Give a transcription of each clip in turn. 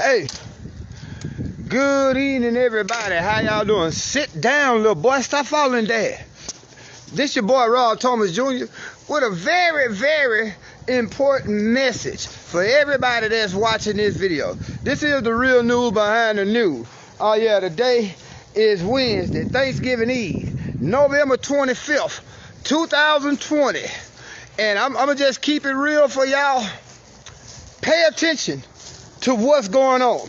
Hey, good evening, everybody. How y'all doing? Sit down, little boy. Stop following Dad. This your boy, Rob Thomas Jr. with a very, very important message for everybody that's watching this video. This is the real news behind the news. Oh yeah, today is Wednesday, Thanksgiving Eve, November 25th, 2020. And I'm gonna just keep it real for y'all. Pay attention to what's going on.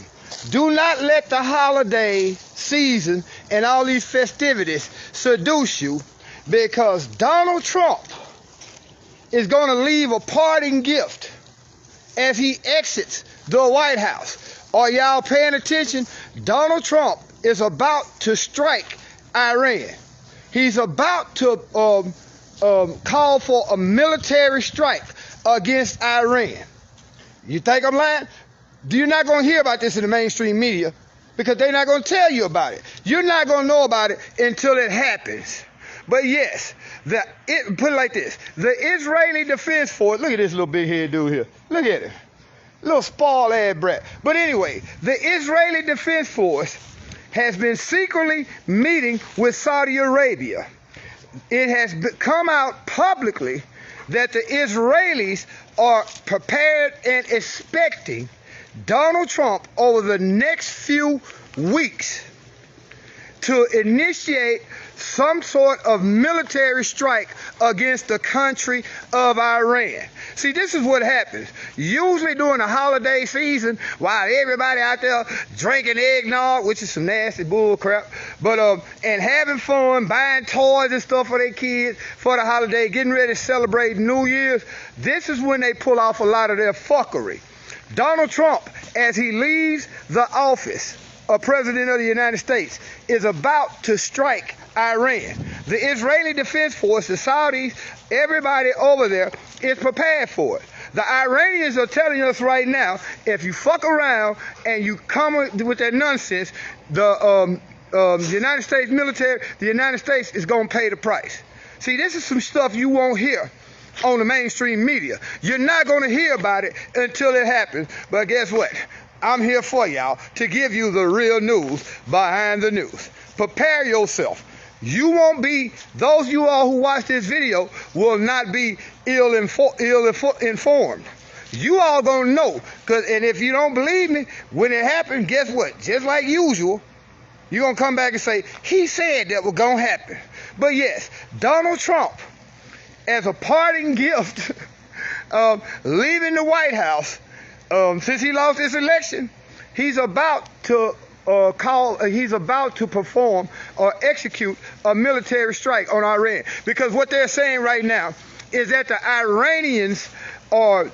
Do not let the holiday season and all these festivities seduce you, because Donald Trump is going to leave a parting gift as he exits the White House. Are y'all paying attention? Donald Trump is about to strike Iran. He's about to call for a military strike against Iran. You think I'm lying? You're not going to hear about this in the mainstream media because they're not going to tell you about it. You're not going to know about it until it happens. But yes, put it like this. The Israeli Defense Force, look at this little big head dude here. Look at him. Little spoiled ass brat. But anyway, the Israeli Defense Force has been secretly meeting with Saudi Arabia. It has come out publicly that the Israelis are prepared and expecting Donald Trump over the next few weeks to initiate some sort of military strike against the country of Iran. See, this is what happens. Usually during the holiday season, while everybody out there drinking eggnog, which is some nasty bull crap, but and having fun, buying toys and stuff for their kids for the holiday, getting ready to celebrate New Year's, this is when they pull off a lot of their fuckery. Donald Trump, as he leaves the office of President of the United States, is about to strike Iran. The Israeli Defense Force, the Saudis, everybody over there is prepared for it. The Iranians are telling us right now, if you fuck around and you come with that nonsense, the United States military, the United States is going to pay the price. See, this is some stuff you won't hear on the mainstream media. You're not going to hear about it until it happens. But guess what? I'm here for y'all to give you the real news behind the news. Prepare yourself. You won't be, those of you all who watch this video will not be ill informed. You all gonna know, and if you don't believe me, when it happens, guess what? Just like usual, you're gonna come back and say, he said that was gonna happen. But yes, Donald Trump, as a parting gift, leaving the White House, since he lost this election, he's about to perform or execute a military strike on Iran. Because what they're saying right now is that the Iranians are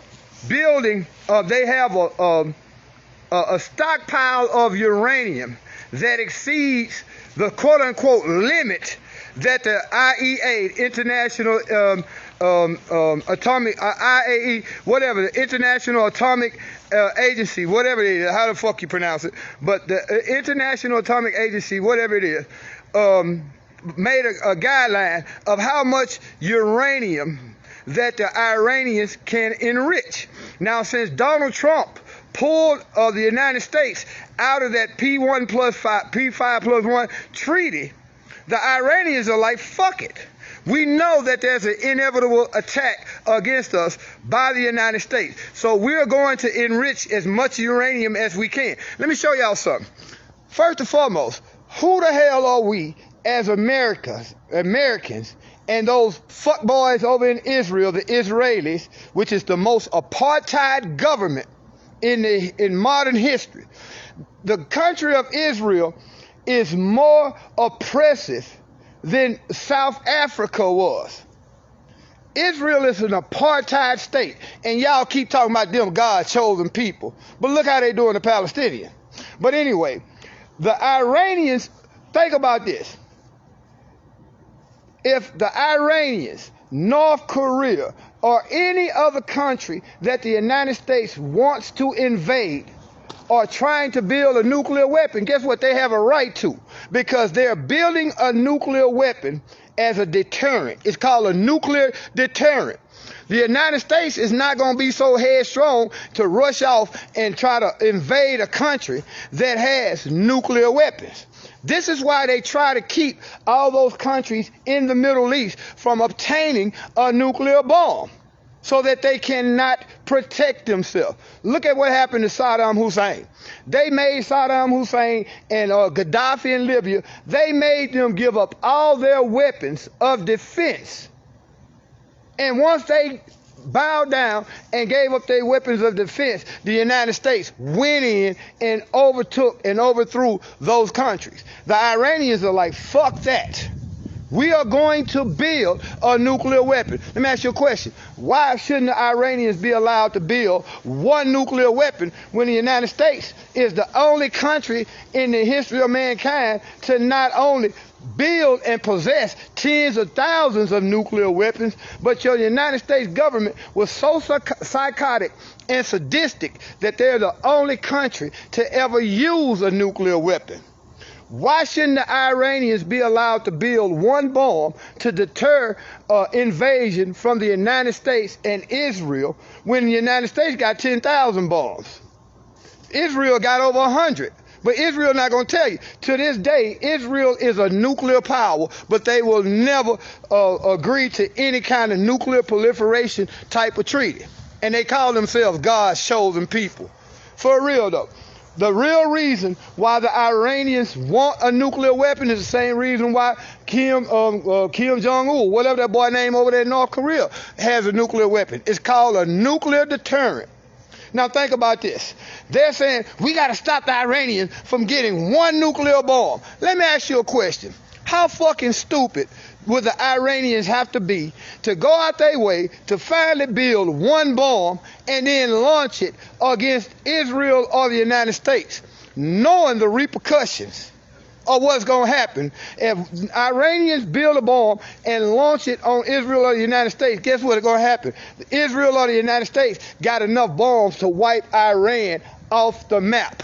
building, they have a stockpile of uranium that exceeds the quote-unquote limit that the IAEA, International Atomic, IAEA, whatever, the International Atomic Agency, whatever it is, how the fuck you pronounce it, but the International Atomic Agency, whatever it is, made a guideline of how much uranium that the Iranians can enrich. Now, since Donald Trump pulled the United States out of that P5+1 treaty, the Iranians are like, fuck it. We know that there's an inevitable attack against us by the United States. So we're going to enrich as much uranium as we can. Let me show y'all something. First and foremost, who the hell are we as Americans and those fuckboys over in Israel, the Israelis, which is the most apartheid government in modern history? The country of Israel is more oppressive than South Africa was. Israel is an apartheid state, and y'all keep talking about them God's chosen people. But look how they doing the Palestinians. But anyway, the Iranians, think about this. If the Iranians, North Korea, or any other country that the United States wants to invade are trying to build a nuclear weapon, guess what? They have a right to, because they're building a nuclear weapon as a deterrent. It's called a nuclear deterrent. The United States is not going to be so headstrong to rush off and try to invade a country that has nuclear weapons. This is why they try to keep all those countries in the Middle East from obtaining a nuclear bomb, so that they cannot protect themselves. Look at what happened to Saddam Hussein. They made Saddam Hussein and Gaddafi in Libya, they made them give up all their weapons of defense. And once they bowed down and gave up their weapons of defense, the United States went in and overtook and overthrew those countries. The Iranians are like, fuck that. We are going to build a nuclear weapon. Let me ask you a question. Why shouldn't the Iranians be allowed to build one nuclear weapon when the United States is the only country in the history of mankind to not only build and possess tens of thousands of nuclear weapons, but your United States government was so psychotic and sadistic that they're the only country to ever use a nuclear weapon? Why shouldn't the Iranians be allowed to build one bomb to deter invasion from the United States and Israel when the United States got 10,000 bombs? Israel got over 100. But Israel not going to tell you. To this day, Israel is a nuclear power, but they will never agree to any kind of nuclear proliferation type of treaty. And they call themselves God's chosen people. For real, though. The real reason why the Iranians want a nuclear weapon is the same reason why Kim Jong-un, whatever that boy name over there in North Korea, has a nuclear weapon. It's called a nuclear deterrent. Now think about this. They're saying, we got to stop the Iranians from getting one nuclear bomb. Let me ask you a question. How fucking stupid would the Iranians have to be to go out their way to finally build one bomb and then launch it against Israel or the United States, knowing the repercussions of what's going to happen? If Iranians build a bomb and launch it on Israel or the United States, guess what's going to happen? Israel or the United States got enough bombs to wipe Iran off the map.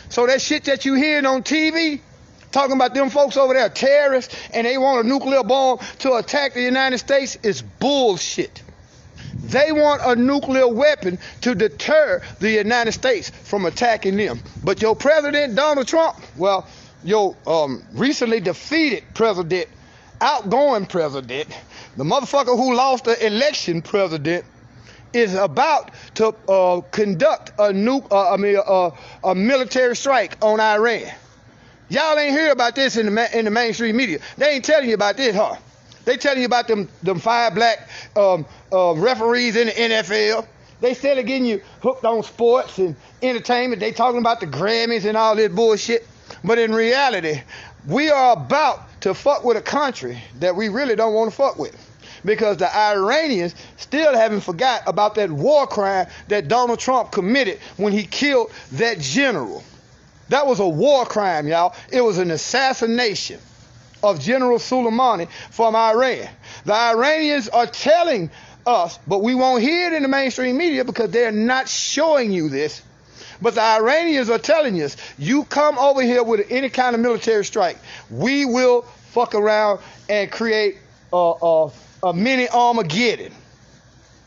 So that shit that you hearing on TV, talking about them folks over there terrorists and they want a nuclear bomb to attack the United States, is bullshit. They want a nuclear weapon to deter the United States from attacking them. But your president, Donald Trump, well, your recently defeated president, outgoing president, the motherfucker who lost the election president, is about to conduct a military strike on Iran. Y'all ain't hear about this in the mainstream media. They ain't telling you about this, huh? They telling you about them 5 black referees in the NFL. They still are getting you hooked on sports and entertainment. They talking about the Grammys and all this bullshit. But in reality, we are about to fuck with a country that we really don't want to fuck with. Because the Iranians still haven't forgot about that war crime that Donald Trump committed when he killed that general. That was a war crime, y'all. It was an assassination of General Soleimani from Iran. The Iranians are telling us, but we won't hear it in the mainstream media because they're not showing you this. But the Iranians are telling us, you come over here with any kind of military strike, we will fuck around and create a mini Armageddon.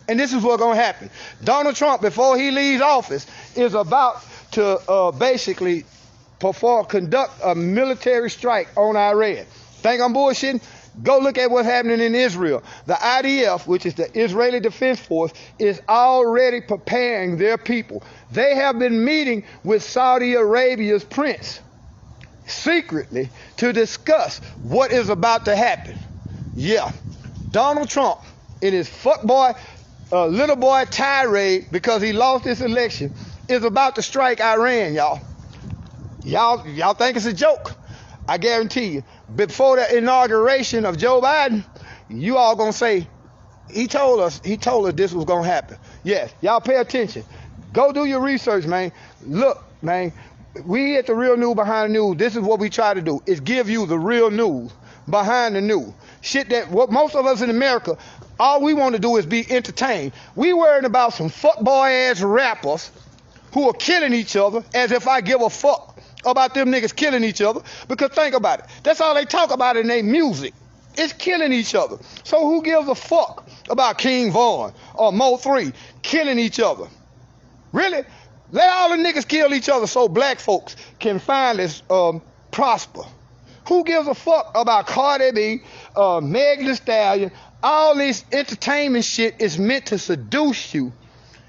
And this is what's going to happen. Donald Trump, before he leaves office, is about to basically conduct a military strike on Iran. Think I'm bullshitting? Go look at what's happening in Israel. The IDF, which is the Israeli Defense Force, is already preparing their people. They have been meeting with Saudi Arabia's prince secretly to discuss what is about to happen. Yeah, Donald Trump, in his little boy tirade because he lost this election, is about to strike Iran, y'all. Y'all think it's a joke? I guarantee you, before the inauguration of Joe Biden, you all gonna say, he told us this was gonna happen. Yes, y'all pay attention. Go do your research, man. Look, man, we at the Real News Behind the News, this is what we try to do, is give you the real news behind the news. Shit that what most of us in America, all we want to do is be entertained. We worrying about some fuckboy ass rappers who are killing each other as if I give a fuck about them niggas killing each other. Because think about it, that's all they talk about in their music. It's killing each other. So who gives a fuck about King Von or Mo 3 killing each other. Really? Let all the niggas kill each other so black folks can finally prosper. Who gives a fuck about Cardi B, Meg Thee Stallion? All this entertainment shit is meant to seduce you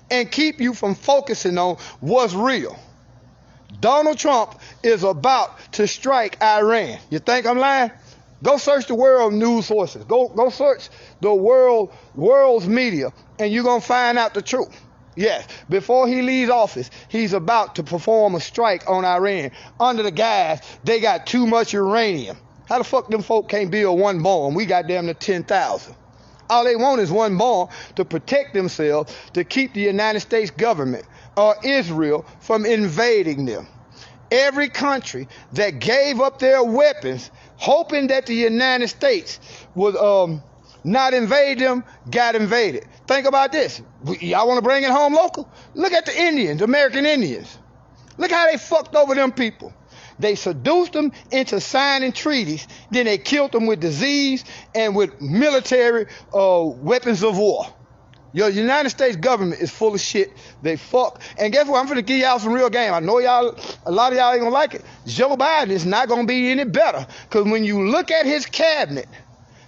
and keep you from focusing on what's real. Donald Trump is about to strike Iran. You think I'm lying? Go search the world news sources. Go search the world's media, and you're going to find out the truth. Yes, before he leaves office, he's about to perform a strike on Iran under the guise they got too much uranium. How the fuck them folk can't build one bomb? We got damn near 10,000. All they want is one bomb to protect themselves, to keep the United States government or Israel from invading them. Every country that gave up their weapons, hoping that the United States would not invade them, got invaded. Think about this. Y'all want to bring it home local? Look at the Indians, American Indians. Look how they fucked over them people. They seduced them into signing treaties. Then they killed them with disease and with military weapons of war. Your United States government is full of shit. They fuck. And guess what? I'm finna give y'all some real game. I know y'all, a lot of y'all ain't gonna like it. Joe Biden is not gonna be any better. Because when you look at his cabinet,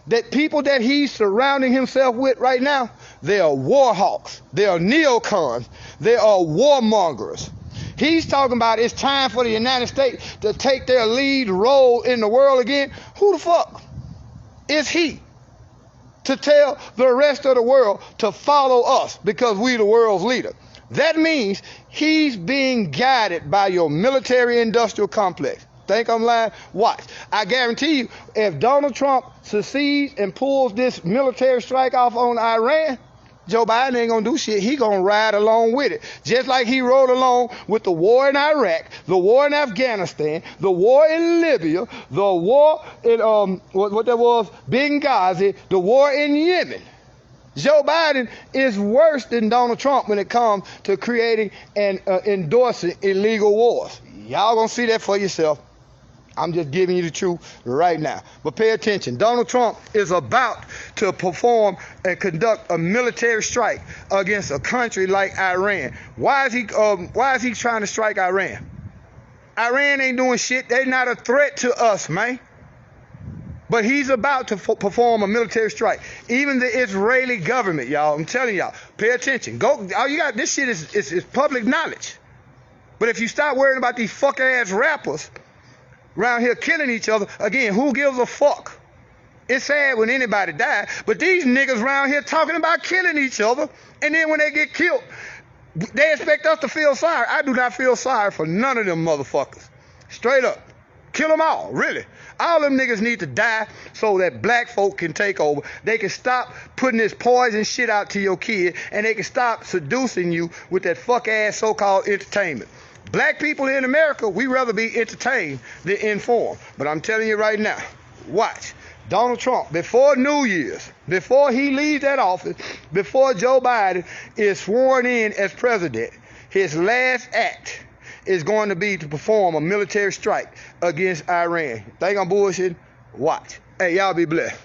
that people that he's surrounding himself with right now, they are war hawks. They are neocons. They are warmongers. He's talking about it's time for the United States to take their lead role in the world again. Who the fuck is he to tell the rest of the world to follow us because we the world's leader? That means he's being guided by your military-industrial complex. Think I'm lying? Watch. I guarantee you, if Donald Trump succeeds and pulls this military strike off on Iran, Joe Biden ain't gonna do shit. He gonna ride along with it. Just like he rode along with the war in Iraq, the war in Afghanistan, the war in Libya, the war in, what that was, Benghazi, the war in Yemen. Joe Biden is worse than Donald Trump when it comes to creating and endorsing illegal wars. Y'all gonna see that for yourself. I'm just giving you the truth right now. But pay attention. Donald Trump is about to perform and conduct a military strike against a country like Iran. Why is he trying to strike Iran? Iran ain't doing shit. They're not a threat to us, man. But he's about to perform a military strike. Even the Israeli government, y'all, I'm telling y'all, pay attention. Go. All you got, this shit is public knowledge. But if you stop worrying about these fuck ass rappers around here killing each other, again, who gives a fuck? It's sad when anybody dies, but these niggas around here talking about killing each other, and then when they get killed, they expect us to feel sorry. I do not feel sorry for none of them motherfuckers. Straight up. Kill them all, really. All them niggas need to die so that black folk can take over. They can stop putting this poison shit out to your kid, and they can stop seducing you with that fuck-ass so-called entertainment. Black people in America, we rather be entertained than informed. But I'm telling you right now, watch. Donald Trump, before New Year's, before he leaves that office, before Joe Biden is sworn in as president, his last act is going to be to perform a military strike against Iran. Think I'm bullshitting? Watch. Hey, y'all be blessed.